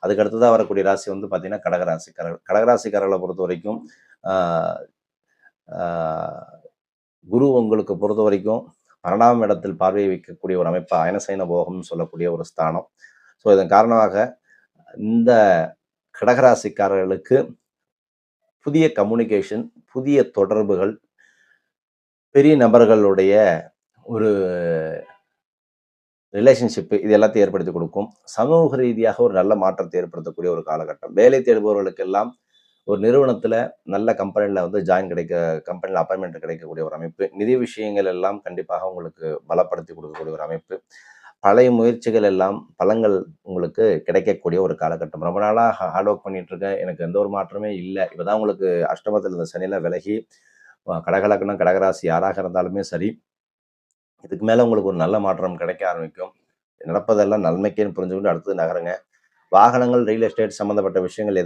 அதுக்கு அடுத்ததாக வரக்கூடிய ராசி வந்து பார்த்தீங்கன்னா கடகராசிக்காரர்கள். கடகராசிக்காரர்களை பொறுத்த வரைக்கும் குரு உங்களுக்கு பொறுத்த வரைக்கும் 12ஆம் இடத்தில் பார்வையை வைக்கக்கூடிய ஒரு அமைப்பு அயனசைன போகம்னு சொல்லக்கூடிய ஒரு ஸ்தானம். ஸோ இதன் காரணமாக இந்த கடகராசிக்காரர்களுக்கு புதிய கம்யூனிகேஷன், புதிய தொடர்புகள், பெரிய நபர்களுடைய ஒரு ரிலேஷன்ஷிப்பு இது எல்லாத்தையும் ஏற்படுத்தி கொடுக்கும். சமூக ரீதியாக ஒரு நல்ல மாற்றத்தை ஏற்படுத்தக்கூடிய ஒரு காலகட்டம். வேலை தேடுபவர்களுக்கெல்லாம் ஒரு நிறுவனத்தில் நல்ல கம்பெனியில் வந்து கம்பெனியில் அப்பாயின்மெண்ட் கிடைக்கக்கூடிய ஒரு அமைப்பு. நிதி விஷயங்கள் எல்லாம் கண்டிப்பாக உங்களுக்கு பலப்படுத்தி கொடுக்கக்கூடிய ஒரு அமைப்பு. பழைய முயற்சிகள் எல்லாம் பலங்கள் உங்களுக்கு கிடைக்கக்கூடிய ஒரு காலகட்டம். ரொம்ப நாளாக ஹார்ட் ஒர்க் பண்ணிட்டு இருக்கேன், எனக்கு எந்த ஒரு மாற்றமே இல்லை. இப்போ தான் உங்களுக்கு அஷ்டமத்தில் இந்த சனியில் விலகி கடகலக்கணம் கடகராசி யாராக இருந்தாலுமே சரி, இதுக்கு மேலே உங்களுக்கு ஒரு நல்ல மாற்றம் கிடைக்க ஆரம்பிக்கும். நடப்பதெல்லாம் நன்மைக்கேன்னு புரிஞ்சுக்கிட்டு அடுத்தது நகருங்க. வாகனங்கள், ரியல் எஸ்டேட் சம்மந்தப்பட்ட விஷயங்கள்